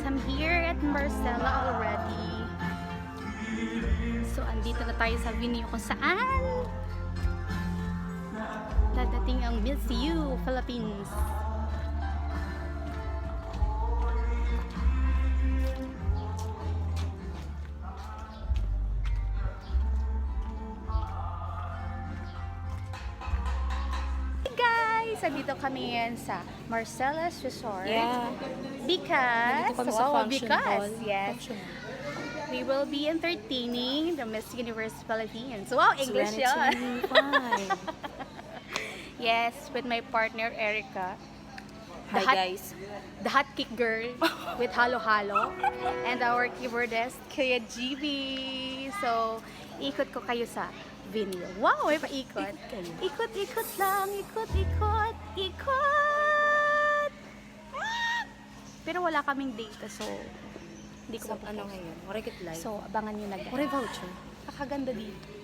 I'm here at Marcella already. So, andito na tayo sa venue kung saan dadating ang Miss You Philippines. Hey guys! Andito kami yan sa Marcella's Resort. Yeah. Because, Nandito kami sa function hall. yes, Function hall. we will be entertaining the Miss Universe Philippines. Wow, English Serenity yun! Fine. Yes, with my partner Erica. Hi hot- guys. The hot kick girl with Halo Halo. And our keyboardist, Kuya GB. So, ikot ko kayo sa venue. Wow, may paikot. Ikot kayo. Ikot lang. Ikot! Ah! Pero wala kaming data, so hindi ko So, pa ano ngayon? Marikit live. So, abangan nyo na guys. Mari voucher. Kakaganda dito.